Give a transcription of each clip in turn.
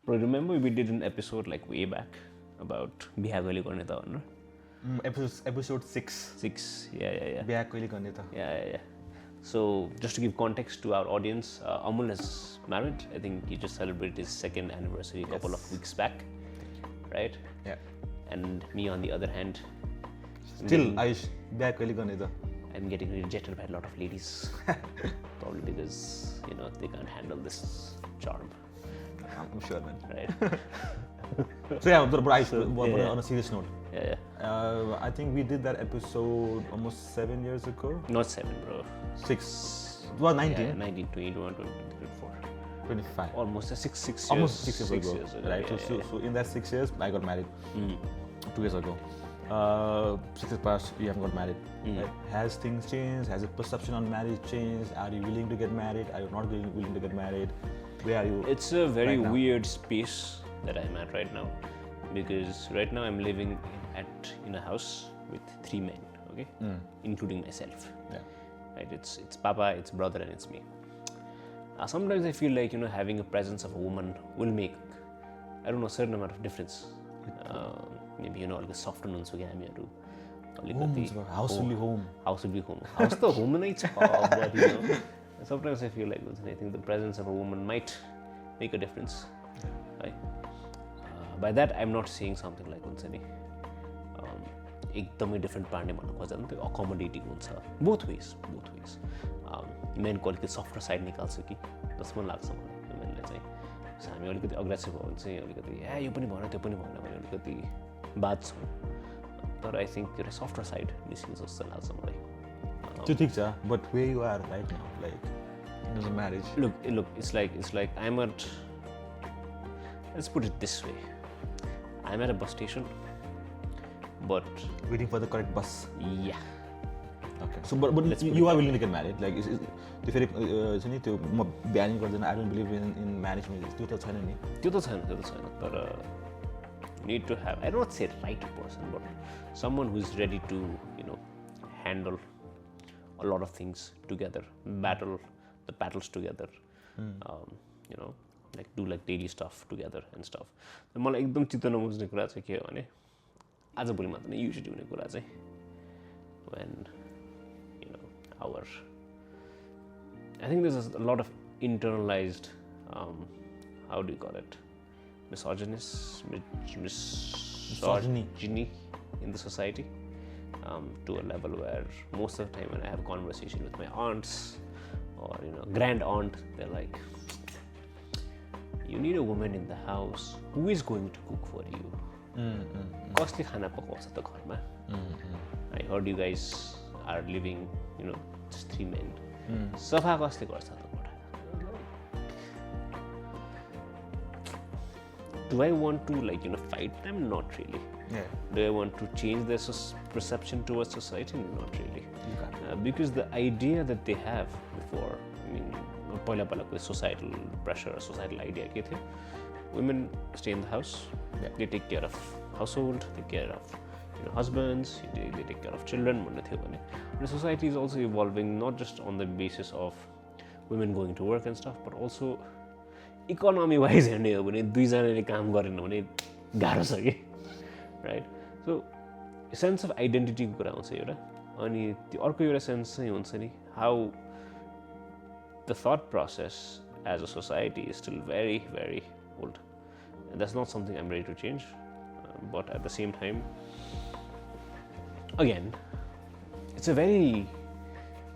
But remember we did an episode like way back about Bihe Kailay garnay ta bhanera? Episode 6. 6, yeah. Bihe Kailay garnay ta. Yeah. So just to give context to our audience, Amul is married. I think he just celebrated his 2nd anniversary a couple of weeks back, right? Yeah. And me on the other hand, Still, Ayush, Bihe Kailay garnay ta. I'm getting rejected by a lot of ladies, probably because they can't handle this charm, I'm sure, man. right? So yeah, but Ayush, on a serious note, Yeah. I think we did that episode almost 7 years ago. Not 7, bro. 6. It was 19. Yeah, 19, 21, 22, 24. 25. Almost 6 years. Almost 6 years ago. Right. Yeah. So in that 6 years, I got married 2 years ago. 6 years passed, you haven't got married. Right? Has things changed? Has your perception on marriage changed? Are you willing to get married? Are you not willing to get married? Where are you? It's a very right now? weird space that I'm at right now, because right now I'm living in a house with 3 men, okay, including myself. Yeah. Right? It's Papa, it's brother, and it's me. Sometimes I feel like having a presence of a woman will make, I don't know, a certain amount of difference. Maybe अलिक soft हुनुहुन्छ कि हामीहरू अलिकति House will be home. House will be home. House त home नै छ, but sometimes I feel like I think the presence of a woman might make a difference. Right? By that I'm not saying something like हुन्छ नि एकदमै different पार्ने भन्नु खोज्दा त्यो अकोमोडेटिङ हुन्छ बोथ वेज मेनको अलिकति सफ्टर साइड निकाल्छ कि जस्तो लाग्छ मलाई मेनले चाहिँ. सो हामी अलिकति अग्रेसिभ हो भने चाहिँ अलिकति यो पनि भएन त्यो पनि भएन भने अलिकति बाँच्छौँ, तर आई थिङ्क एउटा सफ्टर साइड निस्किन्छ जस्तो लाग्छ मलाई. त्यो ठिक छ, but where you are right now, like in a marriage. Look, it's like I'm at, let's put it this way, I'm at a bus station, but Waiting for the correct bus. yeah, Okay. So but you are willing to get married, like त्यो फेरि छ नि त्यो म बिहान गर्दैन, I don't believe in marriage marriage, त्यो त छैन नि. त्यो त छैन, तर need to have, I don't say right person, but someone who's ready to handle a lot of things together, battle the battles together, like do like daily stuff together and stuff. मलाई एकदम चित्त नबुझ्ने कुरा चाहिँ के हो भने आज भोलि मात्र नै युजुअली हुने कुरा चाहिँ when our, I think there's a lot of internalized how do you call it, misogyny in the society, to a level where most of the time when I have a conversation with my aunts or grand aunt, they're like, you need a woman in the house who is going to cook for you. कसले खाना पकाउँछ त घरमा? I heard you guys are living just 3 men. सफा कसले गर्छ त घरमा? Do I want to fight them? Not really. Yeah. Do I want to change their perception towards society? Not really. Because the idea that they have before, I mean, पहिला societal pressure, societal idea के थियो? Women stay in the house. Yeah. They take care of household, take care of husbands, they take care of children. भन्ने थियो भने. The society is also evolving, not just on the basis of women going to work and stuff, but also economy wise हेर्ने हो भने 2 जनाले काम गरेन भने गाह्रो छ कि, right? So sense of identity को कुरा आउँछ एउटा, अनि त्यो अर्को एउटा सेन्स चाहिँ हुन्छ नि, how the thought process as a society is still very, very old. And that's not something I'm ready to change, but at the same time, again, it's a very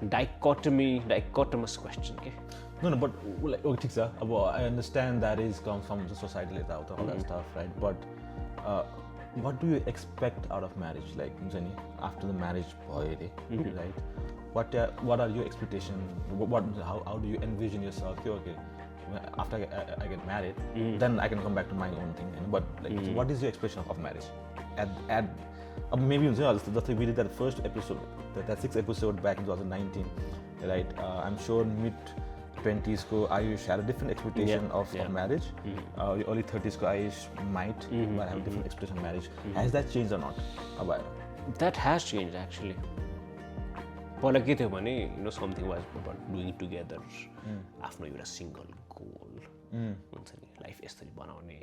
dichotomous question. Okay? No, but like, okay, ठिक छ. अब I understand that comes from the societal यताउता, all that stuff, right? But what do you expect out of marriage? Like, after the marriage भयो अरे, right? What are your expectations? How do you envision yourself? Okay, after I get married, then I can come back to my own thing. But like, so what is your expectation of marriage? Maybe we did that first episode, that 6th episode back in 2019, right? I'm sure mid-20s ko Ayush had a different expectation of marriage. Early 30s ko Ayush might have a different expectation of marriage. Has that changed or not? That has changed actually. पहिला के थियो भने something was about doing it together. आफ्नो एउटा single goal. हुन्छ नि life यसरी बनाउने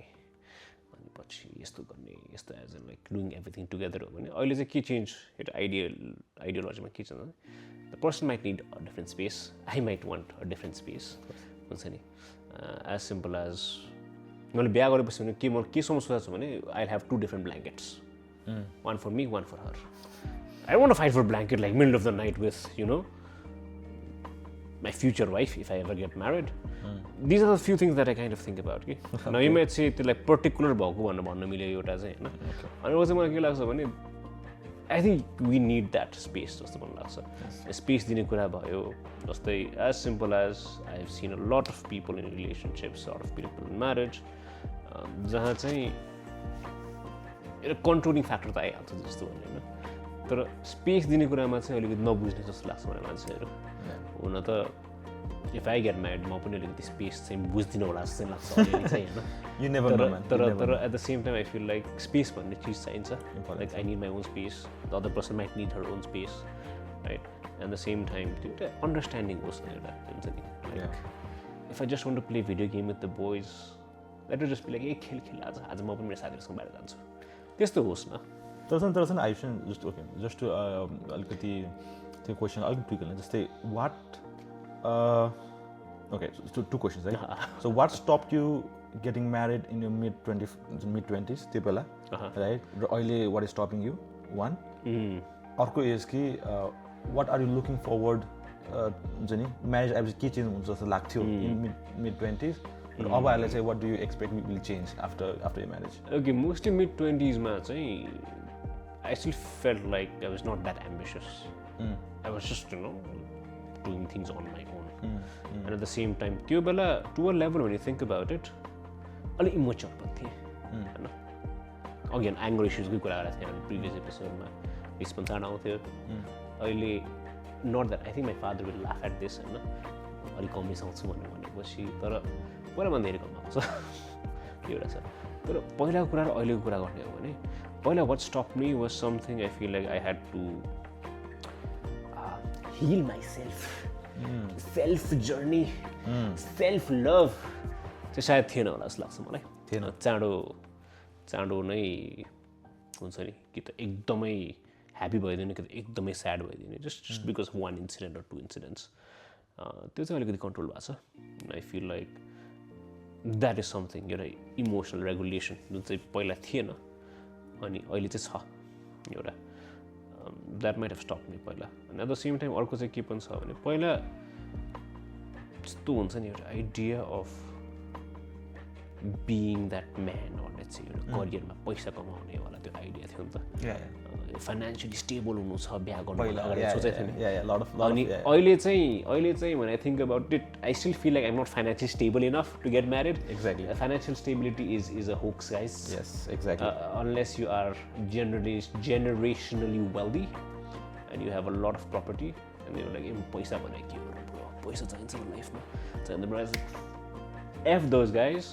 अनि पछि यस्तो गर्ने यस्तो as and like doing everything together हो भने अहिले चाहिँ के चेन्ज एउटा आइडियोलोजीमा के छ भने the person might need a different space I might want a different space हुन्छ नि एज सिम्पल एज मैले बिहा गरेपछि भने के सोच्छु भने I have 2 different blankets one for me, one for her. I don't want to fight for a blanket like middle of the night with, my future wife if I ever get married. These are the few things that I kind of think about. Okay? Now you might say like particular bhako bhannu milyo euta चाहिँ हैन. अनि चाहिँ मलाई के लाग्छ भने I think we need that space जस्तो मलाई लाग्छ. Space दिने कुरा भयो जस्तै as simple as I've seen a lot of people in relationships, a lot of people in marriage जहाँ चाहिँ एउटा कन्ट्रोलिङ फ्याक्टर त आइहाल्छ जस्तो भने होइन तर स्पेस दिने कुरामा चाहिँ अलिकति नबुझ्ने जस्तो लाग्छ मलाई मान्छेहरू हुन त इफ आई गेट म्यारिड म पनि अलिकति स्पेस चाहिँ बुझ्दिनँ होला जस्तो लाग्छ अलिअलि चाहिँ होइन तर at the same time I feel like space भन्ने चिज चाहिन्छ like I need my own space the other person might need her own space right at the same time त्यो एउटा अन्डरस्ट्यान्डिङ होस् एउटा हुन्छ नि like if I just want to play video game with the boys that will just be like a खेल आज म पनि मेरो साथीहरूसँग बाहिर जान्छु त्यस्तो होस् न तर आयुष्य जस्ट टु अलिकति त्यो क्वेसन अलिकति ट्विक गर्ने जस्तै वाट ओके टु क्वेसन्स है so what stop you getting married in यो मिड 20s त्यो बेला राइट र अहिले what is stopping you one अर्को इज कि what are you looking forward हुन्छ नि म्यारिज आएपछि के चेन्ज हुन्छ जस्तो लाग्थ्यो इन मिड 20s अब अहिले चाहिँ what do you expect will change after marriage okay mostly mid 20sमा चाहिँ I still felt like I was not that ambitious I was just doing things on my own and at the same time त्यो बेला to a level when you think about it अलिक इमोचर पनि थिएँ होइन again anger इस्युजकै कुरा गरेको थिएँ हामी प्रिभियस एपिसोडमा रिस पनि चाँडो आउँथ्यो अहिले not that I think my father will laugh at this होइन अलिक कम रिसाउँछु भनेपछि तर पहिलाभन्दा धेरै कम आउँछ त्यो एउटा छ तर पहिलाको कुरा र अहिलेको कुरा गर्ने हो भने पहिला what stop me was something I feel like I had to heal myself journey self love चाहिँ सायद थिएन होला जस्तो लाग्छ मलाई थिएन चाँडो नै हुन्छ नि कि त एकदमै ह्याप्पी भइदिने कि त एकदमै स्याड भइदिने जस्ट बिकज वान इन्सिडेन्ट र 2 इन्सिडेन्ट्स त्यो चाहिँ अलिकति कन्ट्रोल भएको छ I feel like that is something एउटा इमोसनल रेगुलेसन जुन चाहिँ पहिला थिएन अनि अहिले चाहिँ छ एउटा that might have stop me पहिला अनि एट द सेम टाइम अर्को चाहिँ के पनि छ भने पहिला यस्तो हुन्छ नि एउटा idea of being that man भन्ने चाहिँ एउटा करियरमा पैसा कमाउनेवाला त्यो आइडिया थियो नि त फाइनेन्सियली स्टेबल हुनु छ बिहा गर्नु अगाडि सोचेको थिएँ अनि अहिले चाहिँ when I think about it I still feel like I'm not financially stable enough to get married. Exactly. Financial stability is a hoax, guys. Yes, exactly. Unless you are generationally wealthy and you have a lot of property and you're like पैसा भने के हो bro पैसा चाहिन्छ लाइफमा चाहिँदैन F those guys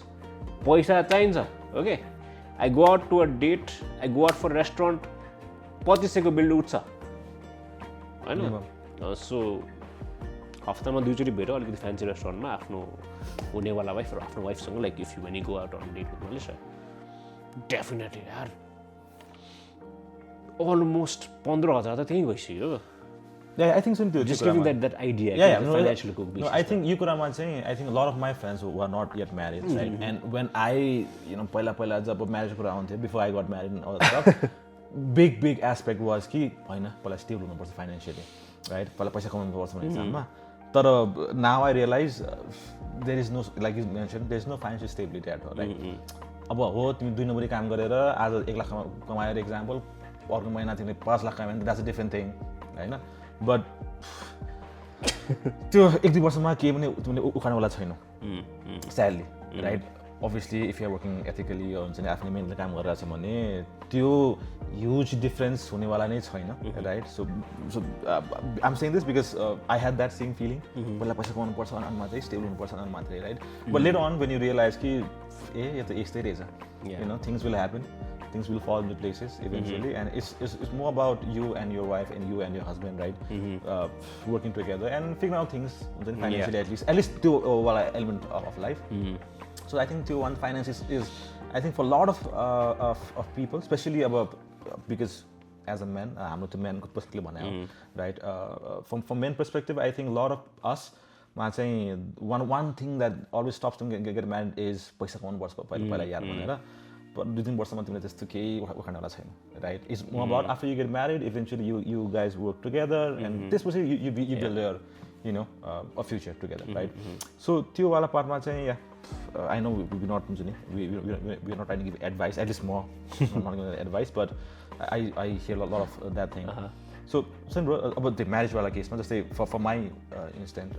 पैसा चाहिन्छ okay I go out to a date I go out for a restaurant 2500 bill उठ्छ होइन सो हप्तामा 2 चोटि भेट अलिकति फ्यान्सी रेस्टुरेन्टमा आफ्नो हुनेवाला वाइफ र आफ्नो वाइफसँग like if you when you go out on date with Malaysia definitely यार अलमोस्ट 15,000 त त्यहीँ गइसक्यो Yeah, I think so too. Just giving that idea. Yeah, financial cook. No, I think you could imagine. I think a lot of my friends who are not yet married, right? And when I, पहिला जब marriage कुरा आउँथ्यो, before I got married and all that stuff, big aspect was कि होइन पहिला stable हुनुपर्छ financially, right? पहिला पैसा कमाउनुपर्छ भन्ने हिसाबमा. तर now I realize there is no, like you mentioned, there is no financial stability at all, right? अब हो तिमी 2 नम्बरी काम गरेर आज 1 लाख कमाएर एक्जाम्पल अर्को महिना तिमीले 5 लाख कमायो भने that's a different thing, होइन? बट त्यो 1-2 वर्षमा केही पनि तिमीले उखाड्नेवाला छैन sadly right obviously if you are working ethically हुन्छ नि आफ्नो मेहनतले काम गरिरहेको छ भने त्यो ह्युज डिफरेन्स हुनेवाला नै छैन right so I'm saying this because I had that same feeling पहिला पैसा कमाउनुपर्छ अनि मात्रै स्टेबल हुनुपर्छ अनि मात्रै right but later on when you realise कि ए यो त यस्तै रहेछ you know things will happen things will fall into places eventually and it's more about you and your wife and you and your husband right working together and figuring out things financially at least the element of life So I think त्यो one finance is I think for a lot of people, especially about because as a man, हाम्रो त्यो man को perspective भने हो, right? From men perspective, I think a lot of us मा चाहिँ one thing that always stops them get married is पैसा कमाउनु पर्छ पहिला यार भनेर. But 2-3 वर्षमा तिमीले त्यस्तो केही उखाड्नवाला छैन, right? It's more about after you get married, eventually you guys work together and त्यसपछि you build your a future together, right? So त्यो वाला पार्टमा चाहिँ I know we're not we're not trying to give advice, at least more not giving advice, but I hear a lot of that thing. So bro, about the marriage wala case, just say for my instant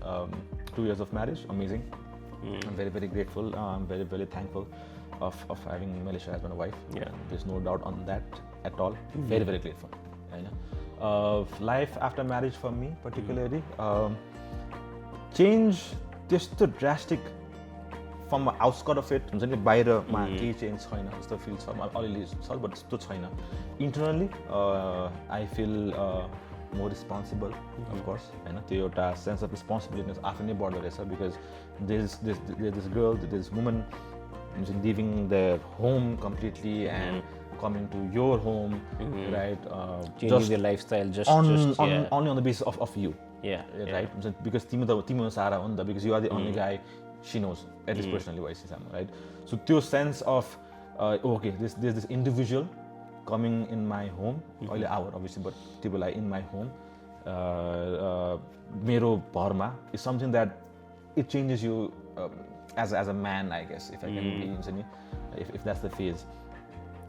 2 years of marriage, amazing. I'm very, very grateful. I'm very, very thankful of having Malaysia as my wife. Yeah, there's no doubt on that at all. Very, very grateful. Life after marriage for me particularly, change just the drastic from the outskirt of it. बाहिरमा केही change छैन जस्तो feel छ, अलिअलि छ but त्यस्तो छैन. Internally, I feel more responsible, of course. त्यो एउटा sense of responsibility आफै नै बढ्दो रहेछ, because there's this girl, this woman leaving their home completely and coming to your home, right? Changing their lifestyle just only on the basis of you. Right? Because तिम्रो सहारा हो नि त, because you are the only guy she knows, at least personally wise, right? So त्यो sense of okay, there's this individual coming in my home, obviously, but त्यो बेला in my home, मेरो भरमा is something that it changes you as a man, I guess, if I can be, if that's the phase.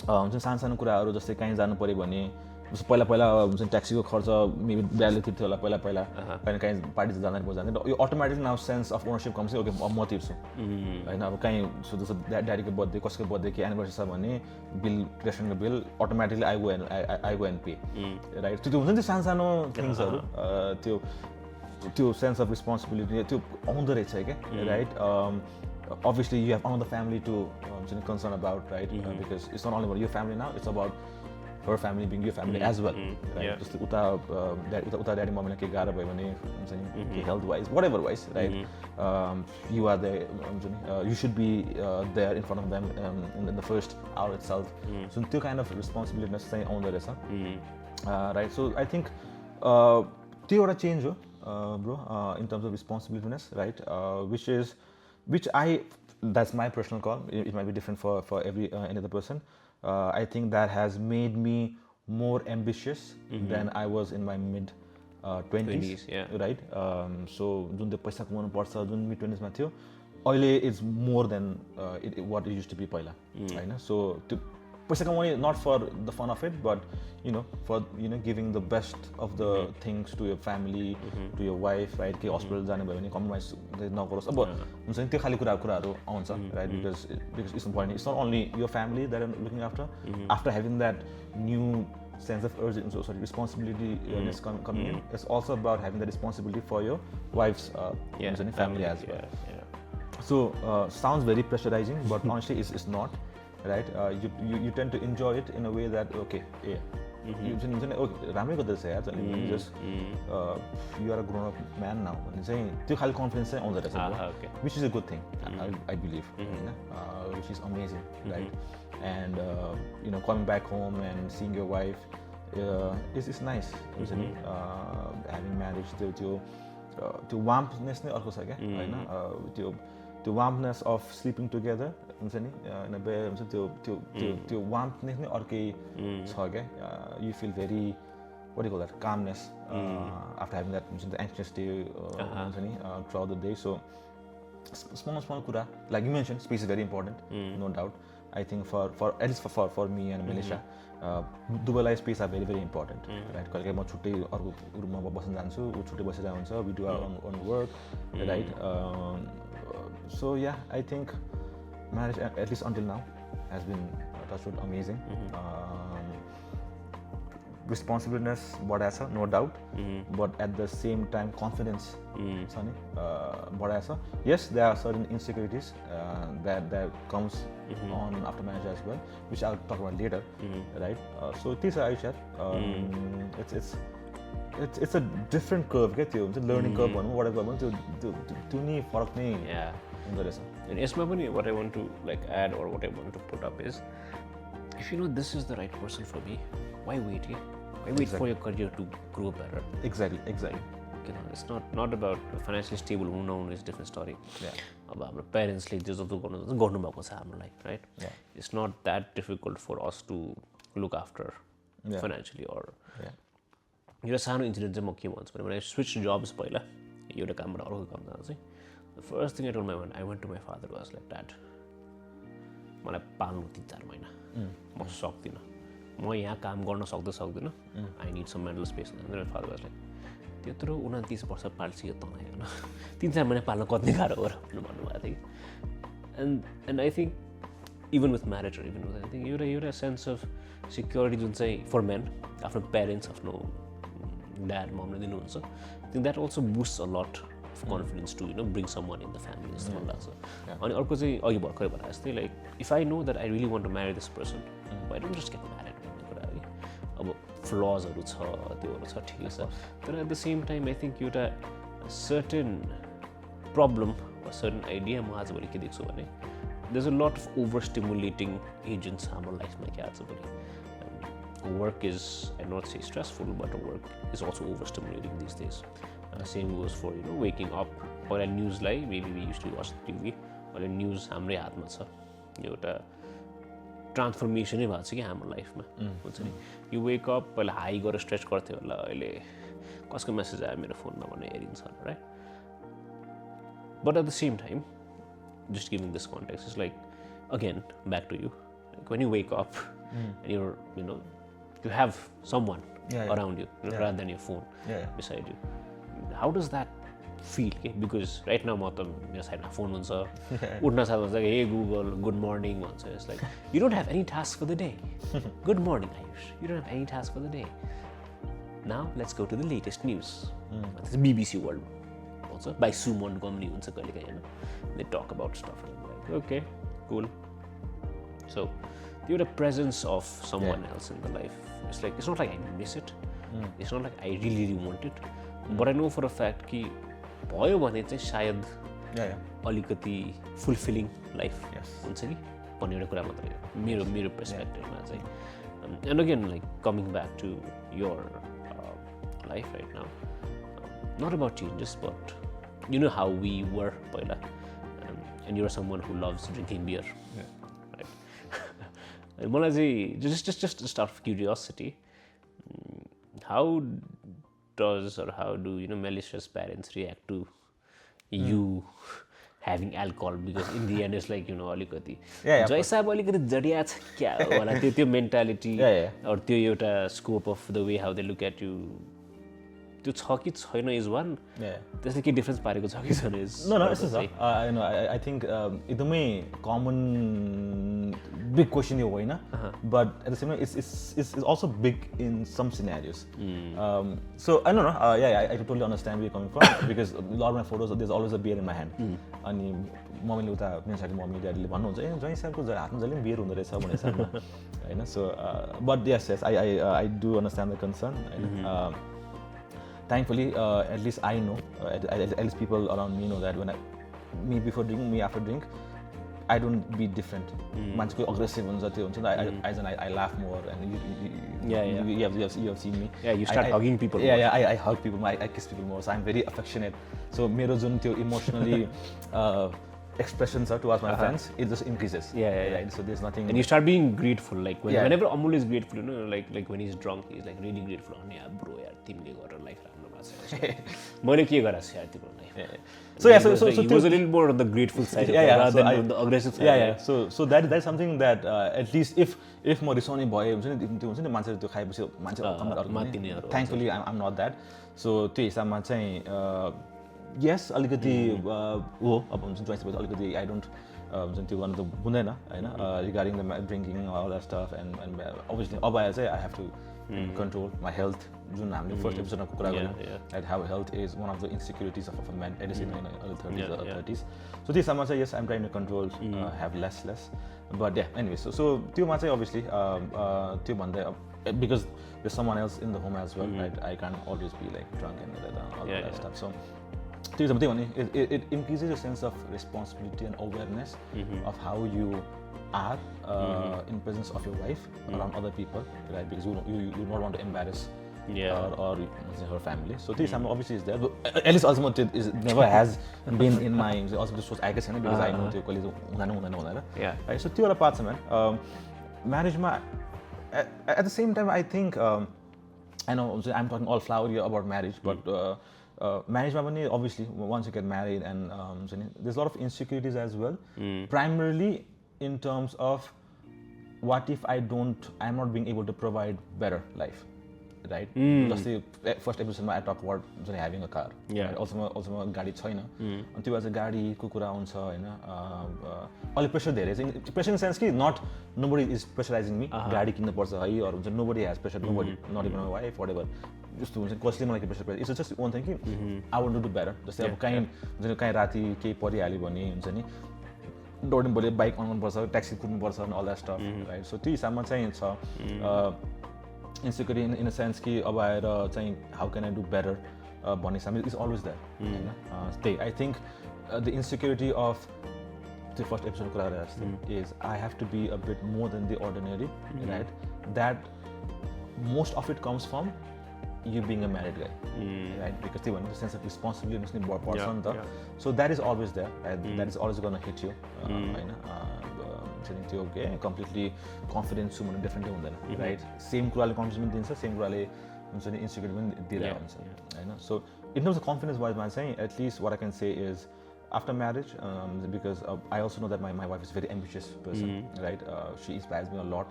सानो कुराहरू जस्तै कहीँ जानु पर्यो भने पहिला हुन्छ नि ट्याक्सीको खर्च मेबी बिहाले तिर्थ्यो होला पहिला कहीँ पार्टी जाँदा जाँदैन, यो automatically now sense of ownership कम्छ, ओके म तिर्छु होइन. अब कहीँ सोध्दैछ ड्याडीको बर्थडे, कसको बर्थडे, के एनिभर्सरी छ भने बिल, रेस्टुरेन्टको bill automatically I go and pay, right? त्यो हुन्छ नि त्यो सानो थिङ्सहरू, त्यो सेन्स अफ रेस्पोन्सिबिलिटी त्यो आउँदो रहेछ क्या, right? Obviously you have another family to concern about, right? Because it's not only about your family now, it's about her family being your family as well, right? Just uta daddy mummy ke gara bhayo bhane health wise, whatever wise, right? You are there, you should be there in front of them in the first hour itself. So त्यो kind of responsibility चाहिँ आउँदो रहेछ, right? So I think त्यो एउटा change हो, bro, in terms of responsibility, right? Which that's my personal call. It might be different for every any other person. I think that has made me more ambitious than I was in my mid 20s, right? So जुन त्यो पैसा कमाउनु पर्छ जुन mid 20s मा थियो, अहिले it's more than what it used to be पहिला, हैन? So त्यो पैसा कमाउने not for the fun of it, but for giving the best of the things to your family, to your wife, right? के hospital जाने भयो भने compromise नगरोस्, अब हुन्छ नि त्यो खाली कुराहरू आउँछ, right? Because it's important. It's not only your family that I'm looking after having that new sense of urgency, responsibility coming in. It's also about having the responsibility for your wife's family as well. So sounds very pressurizing, but honestly it's not. Right? You tend to enjoy it in a way that okay, राम्रै गर्दैछ यार, just you are a grown up man now, भने चाहिँ त्यो खाली confidence चाहिँ आउँदो रहेछ, which is a good thing, I believe, which is amazing, right? And coming back home and seeing your wife is nice, having marriage, त्यो warmthness नै अर्को छ क्या, होइन? त्यो warmthness of sleeping together, हुन्छ नि, in a bed, हुन्छ त्यो warmthness नै अर्कै छ क्या. You feel very, what do you call that, calmness after having that, हुन्छ नि, the anxious day, हुन्छ नि, throughout the day. So small कुरा, like you mentioned, space is very important, no doubt. I think for at least for me and Malaysia, दुवैलाई space are very, very important, right? कहिले म छुट्टै अर्को रुममा बस्न जान्छु, ऊ छुट्टै बसेर हुन्छ, we do our own work, right? So yeah, I think marriage, at least until now, has been amazing. Responsibility बढाएको छ, no doubt, but at the same time confidence छ नि बढाएको छ. Yes, there are certain insecurities that comes on after marriage as well, which I'll talk about later, right? So this I share. It's a different curve, get you? It's a learning curve, whatever. त्यो नि फरक नै हुँदो रहेछ And यसमा पनि what I want to like add or what I want to put up is if you know this is the right person for me, why wait? Why wait for your career to grow better? Exactly. You know, it's not about financially stable हुनु नहुनु is different story. अब हाम्रो प्यारेन्ट्सले जे जस्तो गर्नुभएको छ हामीलाई, right? It's not that difficult for us to look after financially or एउटा सानो इन्सिडेन्ट चाहिँ म के भन्छु भने स्विच जब्स पहिला एउटा कामबाट अर्को काम जाँदा चाहिँ the first thing I told I went to my father was like, Dad, मलाई पाल्नु 3-4 महिना म सक्दिनँ, म यहाँ काम गर्न सक्दिनँ, I need some mental space. And my father was like, त्यत्रो 29 वर्ष पाल्छियो तँलाई होइन, 3-4 महिना पाल्न कति गाह्रो हो र भन्नुभएको थियो. And I think even with marriage or even with anything, एउटा sense of security जुन चाहिँ for men आफ्नो parents आफ्नो dad momले दिनुहुन्छ, I think that also boosts a lot of confidence to, you know, bring someone in the family जस्तो मलाई लाग्छ. अनि अर्को चाहिँ अघि भर्खरै भने जस्तै like if I know that I really want to marry this person, why don't just get married भन्ने कुरा है. अब फ्लजहरू छ त्योहरू छ ठिकै छ, तर at the same time I think एउटा सर्टेन प्रब्लम वा सर्टेन आइडिया म आजभोलि के देख्छु भने there is a lot of over stimulating agents हाम्रो लाइफमा क्या आजभोलि. Work is I not say stressful but work is also over stimulating this days. Same goes for you know waking up. पहिला न्युजलाई maybe we use to watch TV, अहिले news हाम्रै हातमा छ. एउटा ट्रान्सफर्मेसनै भएको छ कि हाम्रो लाइफमा हुन्छ नि. यु वेक अप पहिला हाई गरेर स्ट्रेच गर्थ्यो होला, अहिले कसको मेसेज आयो मेरो फोनमा भनेर हेरिन्छ right. But at the same time just giving this context is like, again, back to you, like when you wake up and you're, you know, you have someone around you, rather than your phone beside you. How does that feel? Okay? Because right now मेरो साइडमा phone हुन्छ, उठ्न साथ भन्छ hey Google, good morning भन्छ. It's like you don't have any tasks for the day. Good morning Ayush, you don't have any tasks for the day. Now let's go to the latest news. This is BBC World also by Sue Montgomery हुन्छ कहिलेकाहीँ होइन. They talk about stuff and I'm like, okay, cool. So the presence of someone else in the life, it's like, it's not like I miss it, it's not like I really want it, but I know for a fact कि भयो भने चाहिँ सायद अलिकति fulfilling life हुन्छ कि भन्ने एउटा कुरा मात्रै हो मेरो पर्सपेक्टिभमा चाहिँ. And again like coming back to your life right now, not about changes but you know how we were पहिला, and you're someone who loves drinking beer, right? मलाई चाहिँ just out of curiosity, how does or how do you know malicious parents react to you having alcohol? Because in the end it's like, you know, अलिकति जय साहब अलिकति जडिया छ क्या होला त्यो mentality or त्यो एउटा scope of the way how they look at you त्यो छ कि छैन इज वान. त्यसले के डिफरेन्स पारेको छ कि छैन इज नो यस्तो छ. आई थिङ्क एकदमै कमन बिग क्वेसन यो होइन, but at the same time it's also big in some scenarios. So I know I totally understand where coming from, because lot of my photos there is always a beer in my hand. अनि मम्मीले उता मेरो साथी mummy ड्याडीले भन्नुहुन्छ ए जय साहबको हातमा जहिले पनि beer हुँदो रहेछ भनेर होइन. So but yes I do understand the concern. Thankfully, at least I know, at least people around me know that when me before drink, me after drink, I don't be different. मान्छेको aggressive हुन्छ त्यो हुन्छ. I laugh more and you have seen me. Yeah, you start hugging people. I hug people, I kiss people more. So I'm very affectionate. So मेरो जुन त्यो emotionally expressions towards my friends, it just increases. Right? So there's nothing. And you start being grateful, like whenever Amul is grateful, you know, like when he's drunk, he's like really grateful. Oh yeah, bro, यार तिमीले गरेर life राम्रो भएको छ. मैले के गरेको छु यार तिम्रो life. So he was a little more on the grateful side rather than on the aggressive side. So that's something that at least if म रिसाउने भए हुन्छ नि त्यो हुन्छ नि मान्छेले त्यो खाएपछि मान्छे thankfully I'm not that. So त्यो हिसाबमा चाहिँ yes अलिकति हो अब हुन्छ चोइस भएपछि अलिकति आई डोन्ट हुन्छ त्यो गर्नु त हुँदैन होइन. Regarding the drinking all that stuff and obviously अब आएर चाहिँ I have to control my health. जुन हामीले फर्स्ट एपिसोडमा कुरा गऱ्यौँ at how health is one of the insecurities of a man at is in early 30s. So त्यसमा चाहिँ yes I'm trying to control have less but yeah anyway. So त्योमा चाहिँ obviously त्यो भन्दै because there's someone else in the home as well, right? I can't always be like drunk and all that stuff. So it increases a sense of responsibility and awareness of how you are in presence of your wife around other people, right? Because you don't want to embarrass or her family. So this obviously is there. But at least also is never has been in my also this was because I know the colleagues right. So two parts, man. Marriage, at the same time, I think I know I'm talking all flowery about marriage, but marriage, obviously, once you get married, and there's a lot of insecurities as well. Primarily in terms of what if I'm not being able to provide better life, right? Just the first episode I talked about having a car. Yeah. Right? Also gadi छैन. अनि त्यो चाहिँ गाडी कुकुरा आउँछ हैन. अलि pressure धेरै छ. Pressure in the sense कि nobody is pressurizing me. गाडी किन्न पर्छ है or nobody has pressure. Nobody, not even my wife, whatever. Just to कसले मलाई pressure. It's just one thing कि I want to do better. जस्तै अब कहीँ राति केही परिहाल्यो भने हुन्छ नि. दौड्नु पर्यो, बाइक अन गर्नुपर्छ, ट्याक्सी कुद्नुपर्छ and all that stuff, right? So त्यो हिसाबमा चाहिँ छ insecurity in a sense कि अब आएर चाहिँ how can I do better भन्ने हिसाबले is always there. हैन? I think the insecurity of the first episode कुरा गरेर जस्तै is I have to be a bit more than the ordinary, right? That most of it comes from you being a married guy, right? Because the sense of responsibility is more important. So that is always there, right? That is always going to hit you. Okay, completely confident someone differently, right? Same confidence, same insecurity. So in terms of confidence wise, I'm saying at least what I can say is after marriage, because I also know that my wife is a very ambitious person, right? She inspires me a lot.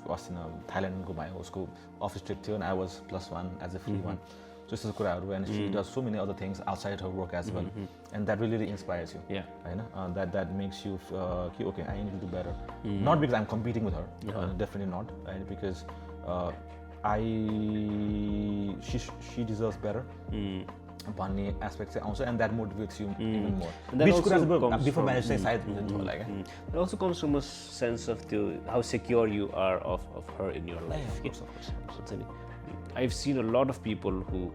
Was in Thailand, go my school office trip and I was +1 as a free one. So this is and she does so many other things outside her work as well, and that really inspires you. Yeah, I know that makes you okay. I need to do better. Not because I'm competing with her, definitely not. Right? Because she deserves better. Bunny aspects also, and that motivates you even more. And that also before marriage, it also comes from a sense of how secure you are of her in your life. Yeah, of course. I've seen a lot of people who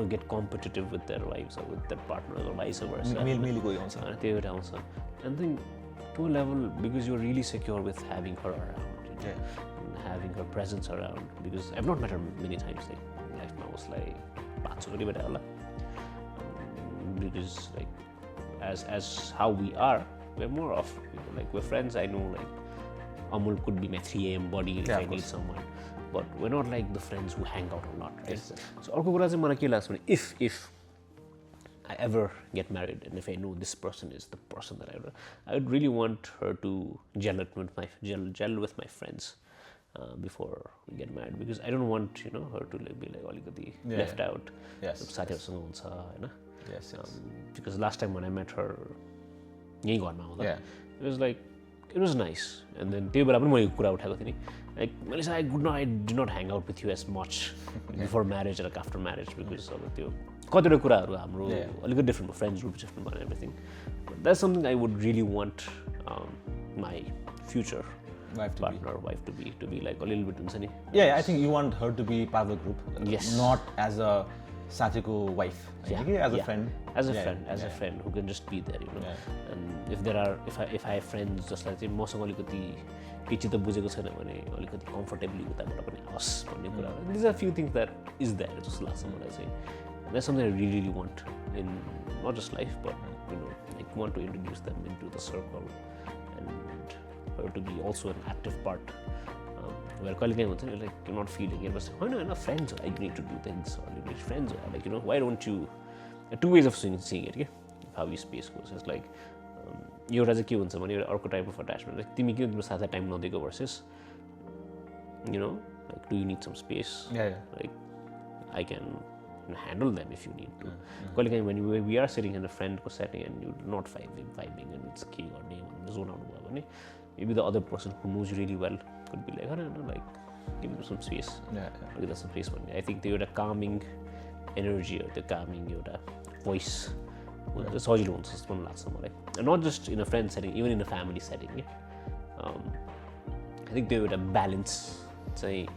get competitive with their wives or with their partners or vice versa. And then to a level, because you're really secure with having her around, and having her presence around. Because I've not met her many times. Like life was like because like as how we are, we're more of like we're friends. I know like Amul could be my 3 AM buddy if I need someone, but we're not like the friends who hang out a lot, right? Yes. So if I ever get married and if I know this person is the person that I would really want her to gel with my friends before we get married, because I don't want her to be like left out. Yes. Because last time when I met her, it was like it was nice, and then like Melissa, I did not hang out with you as much before marriage or like after marriage because of a little different friends group different and everything. But that's something I would really want my future wife to be like a little bit insane. Yeah, I think you want her to be part of the group. Yes. Not as a Satiko wife. As a friend. As a friend who can just be there, And if I have friends just like comfortably these are a few things that is there. Just last time I say. That's something I really, really want in not just life, but like want to introduce them into the circle and her to be also an active part. Where like you're not feeling it, but why not enough friends? You need to do things, or you need friends, like why don't you? There are two ways of seeing it. Okay? How your space goes. It's like you're as a key one, you're an type of attachment. Like timi kiyo timro satha time naudeko versus like do you need some space? Like I can handle them if you need to. When we are sitting in a friend setting and you're not vibing and it's key or name and zone out, maybe the other person who knows you really well could be like, I don't know, like give them some space. Give them some space. I think they would a calming energy or the calming voice. That's all you want. And not just in a friend setting, even in a family setting. I think they would a balance. Say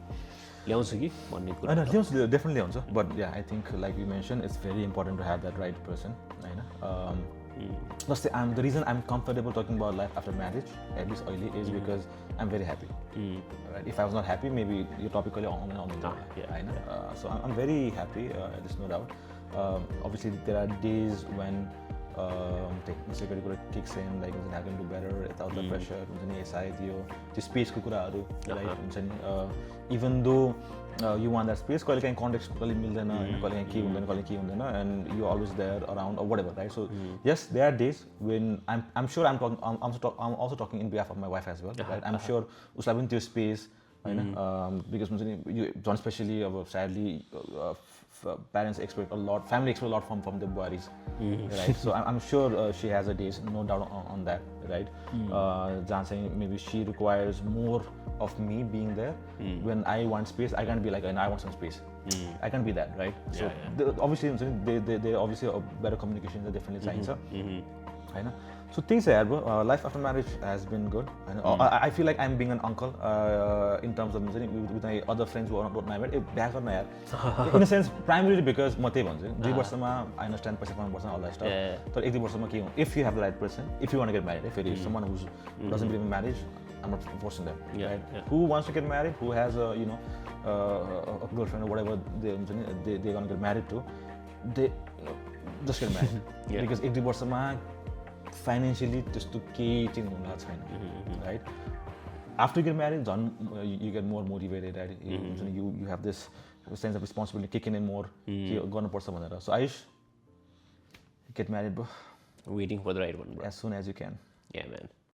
ल्याउँछु कि भन्ने कुरा होइन ल्याउँछ definitely ल्याउँछ but yeah I think like you mention it's very important to have that right person होइन जस्तै the reason I am comfortable talking about life after marriage at least अहिले is because I am very happy right if I was not happy maybe यो topic कहिले आउँदैन होइन so I am very happy this no doubt obviously there are days when technically कुरा kicks in like हुन्छ नि I can do better without the pressure हुन्छ नि सायद यो त्यो स्पेसको कुराहरू राइट हुन्छ नि even though you want that space कहिले काहीँ कन्टेक्स्ट कहिले मिल्दैन होइन कहिले काहीँ के हुँदैन कहिले के हुँदैन and you always there around or whatever right so yes there are days when I'm sure I'm also talking in behalf of my wife as well right I'm sure उसलाई पनि त्यो स्पेस होइन because हुन्छ नि you don't especially अब sadly parents expect a lot, family expect a lot from the buharis, right? So I'm sure she has a days, no doubt on that, right? Jan saying maybe she requires more of me being there. When I want space, I can't be like, I want some space. I can't be that, right? So obviously, they obviously a better communication is definitely science, right? So things are bro. Life after marriage has been good. I feel like I'm being an uncle in terms of with my other friends who are not married. In a sense, primarily because I understand all that stuff. But if you have the right person, if you want to get married, if it is someone who doesn't believe in marriage, I'm not forcing them. Right? Who wants to get married? Who has a a girlfriend or whatever they're gonna get married to? They just get married because financially just to keep right after you get married you get more motivated right? You have this sense of responsibility kicking in more so Aish get married bro waiting for the right one bro. As soon as you can yeah man